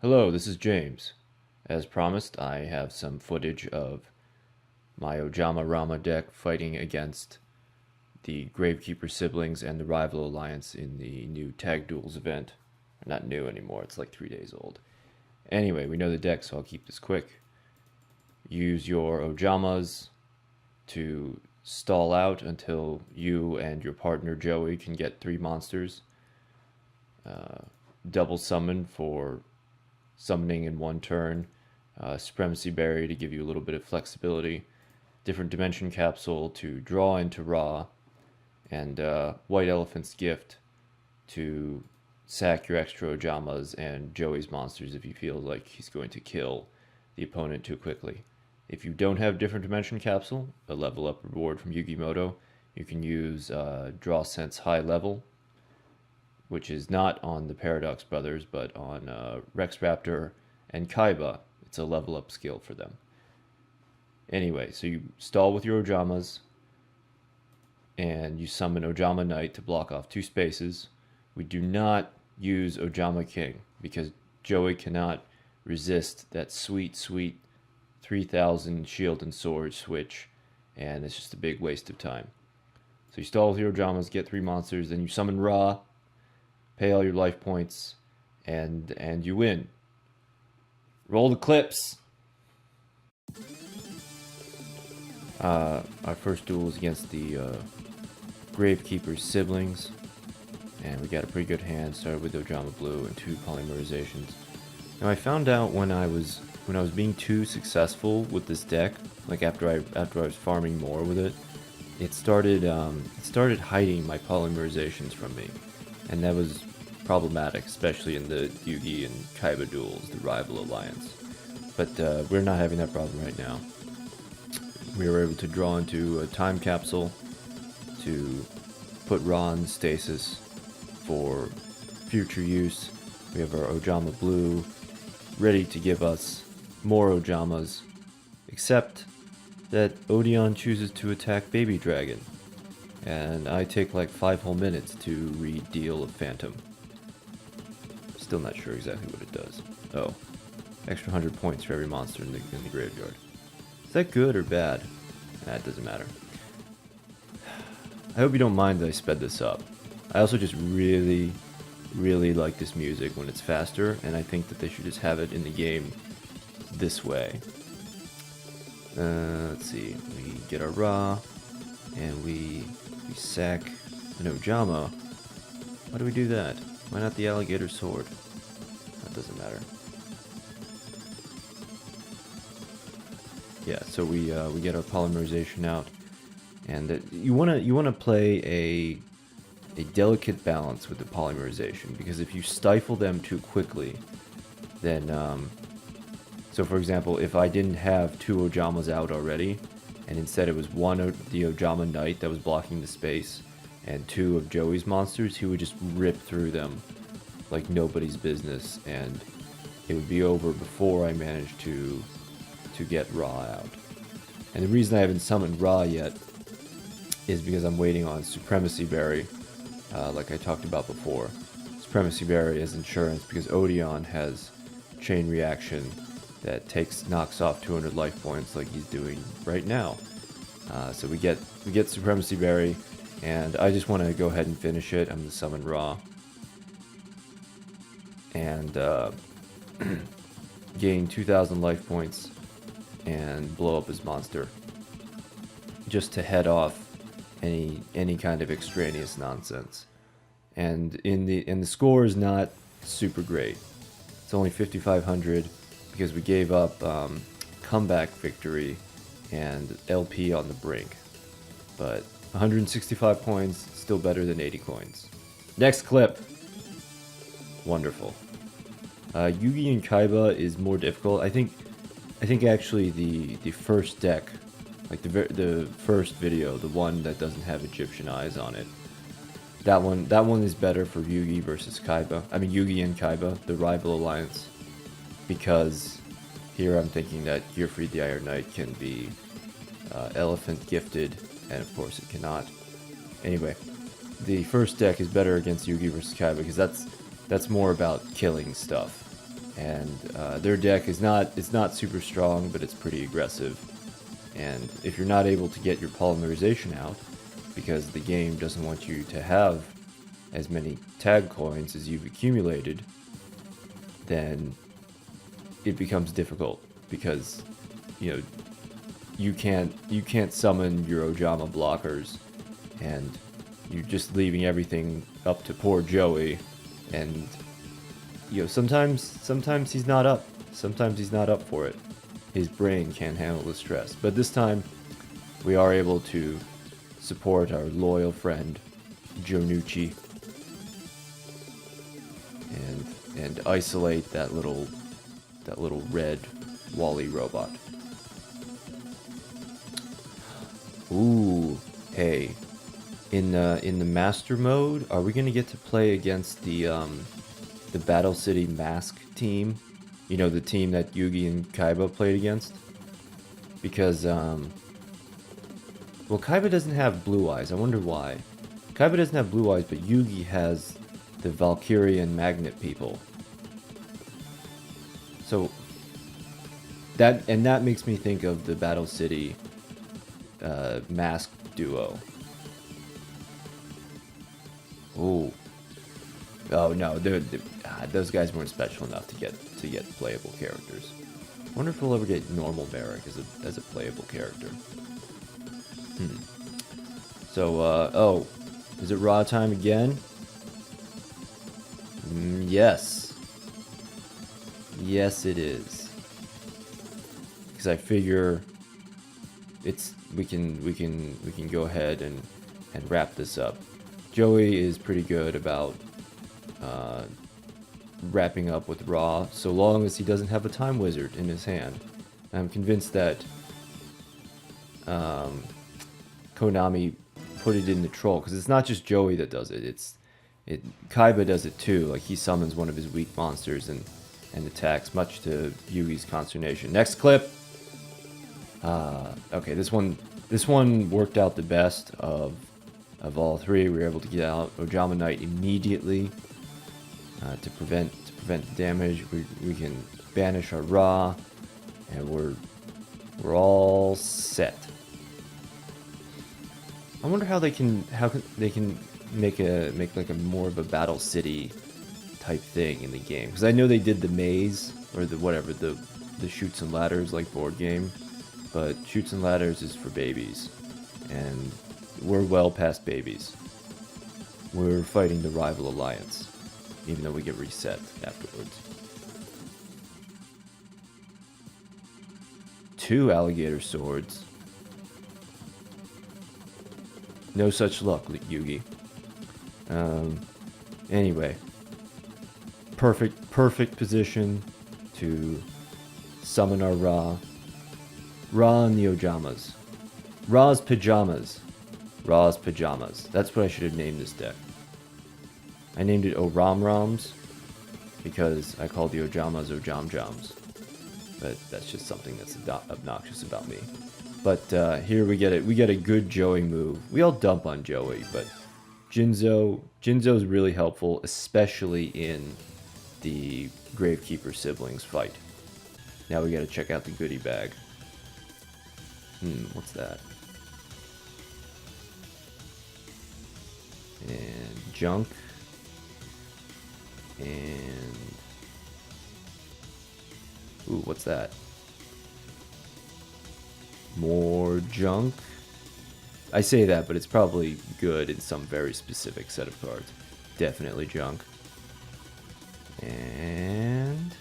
Hello, this is James. As promised, I have some footage of my Ojama+Ra deck fighting against the Gravekeeper siblings and the Rival Alliance in the new Tag Duels event. Not new anymore, it's like 3 days old. Anyway, we know the deck, so I'll keep this quick. Use your Ojamas to stall out until you and your partner Joey can get 3 monsters. Double summon for summoning in one turn, Supremacy Berry to give you a little bit of flexibility, different dimension capsule to draw into Ra, and White Elephant's Gift to sack your extra Ojamas and Joey's monsters if you feel like he's going to kill the opponent too quickly. If you don't have different dimension capsule, a level up reward from Yugi, you can use Draw Sense High Level, which is not on the Paradox Brothers, but on Rex Raptor and Kaiba. It's a level up skill for them. Anyway, so you stall with your Ojamas, and you summon Ojama Knight to block off 2 spaces. We do not use Ojama King, because Joey cannot resist that sweet, sweet 3000 shield and sword switch, and it's just a big waste of time. So you stall with your Ojamas, get 3 monsters, then you summon Ra, pay all your life points, and you win. Roll the clips. Our first duel is against the Gravekeeper's siblings, and we got a pretty good hand. Started with Ojama Blue and 2 polymerizations. Now I found out when I was being too successful with this deck, like after I was farming more with it, it started hiding my polymerizations from me, and that was problematic, especially in the Yugi and Kaiba duels, the Rival Alliance. But we're not having that problem right now. We were able to draw into a time capsule to put Ra in stasis for future use. We have our Ojama Blue ready to give us more Ojamas, except that Odion chooses to attack Baby Dragon, and I take like 5 whole minutes to read Deal of Phantom. Still not sure exactly what it does. Oh, extra 100 points for every monster in the graveyard. Is that good or bad? Nah, it doesn't matter. I hope you don't mind that I sped this up. I also just really like this music when it's faster, and I think that they should just have it in the game this way. Let's see. We get our Ra, and we sack an Ojama. Why do we do that? Why not the alligator sword? That doesn't matter. Yeah, so we get our polymerization out, and you wanna play a delicate balance with the polymerization, because if you stifle them too quickly, then so for example, if I didn't have 2 Ojamas out already, and instead it was one of the Ojama Knight that was blocking the space, and 2 of Joey's monsters, he would just rip through them like nobody's business, and it would be over before I managed to get Ra out. And the reason I haven't summoned Ra yet is because I'm waiting on Supremacy Berry, like I talked about before. Supremacy Berry is insurance because Odion has chain reaction that knocks off 200 life points like he's doing right now. So we get Supremacy Berry, and I just want to go ahead and finish it. I'm going to summon Ra and gain 2,000 life points and blow up his monster, just to head off any kind of extraneous nonsense. And the score is not super great. It's only 5,500 because we gave up comeback victory and LP on the brink. But 165 points, still better than 80 coins. Next clip. Wonderful. Yugi and Kaiba is more difficult. I think actually the first deck, like the first video, the one that doesn't have Egyptian eyes on it, that one is better for Yugi versus Kaiba. I mean Yugi and Kaiba, the Rival Alliance, because here I'm thinking that Gearfried the Iron Knight can be Elephant gifted, and of course it cannot. Anyway, the first deck is better against Yugi versus Kaiba because that's more about killing stuff. and their deck is not super strong, but it's pretty aggressive. And if you're not able to get your polymerization out, because the game doesn't want you to have as many tag coins as you've accumulated, then it becomes difficult, because you can't summon your Ojama blockers, and you're just leaving everything up to poor Joey. And sometimes he's not up. Sometimes he's not up for it. His brain can't handle the stress. But this time, we are able to support our loyal friend Jonucci and isolate that little red Wally robot. Ooh, hey, in the master mode, are we gonna get to play against the Battle City Mask team? You know, the team that Yugi and Kaiba played against? Because well, Kaiba doesn't have blue eyes. I wonder why. Kaiba doesn't have blue eyes, but Yugi has the Valkyrian magnet people. So that makes me think of the Battle City Mask duo. Ooh. Oh no, those guys weren't special enough to get playable characters. I wonder if we'll ever get normal Merrick as a playable character. So oh, is it Ra time again? Yes. Yes, it is. Because I figure we can go ahead and wrap this up. Joey is pretty good about wrapping up with Ra, so long as he doesn't have a time wizard in his hand. I'm convinced that Konami put it in the troll, because it's not just Joey that does it. Kaiba does it too. Like, he summons one of his weak monsters and attacks, much to Yugi's consternation. Next clip. Okay, this one worked out the best of all three. We were able to get out Ojama Knight immediately to prevent damage. We can banish our Ra, and we're all set. I wonder how they can make like a more of a Battle City type thing in the game, because I know they did the maze or the Chutes and Ladders like board game, but Chutes and Ladders is for babies, and we're well past babies. We're fighting the rival alliance, even though we get reset afterwards. 2 alligator swords. No such luck, Yugi. Anyway, perfect position to summon our Ra. Ra and the Ojamas. Ra's pajamas. Ra's pajamas. That's what I should have named this deck. I named it Oramrams because I called the Ojamas Ojamjams. But that's just something that's obnoxious about me. But here we get it. We get a good Joey move. We all dump on Joey, but Jinzo's really helpful, especially in the Gravekeeper siblings fight. Now we gotta check out the goodie bag. What's that? And junk. And ooh, what's that? More junk. I say that, but it's probably good in some very specific set of cards. Definitely junk. And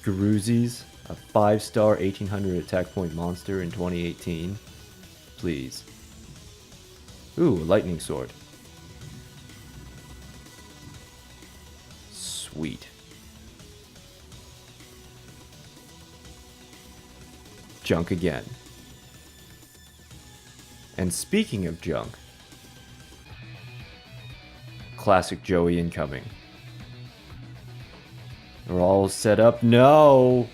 Garuzzi's, a 5-star 1800 attack point monster in 2018. Please. Ooh, a lightning sword. Sweet. Junk again. And speaking of junk, classic Joey incoming. We're all set up. No!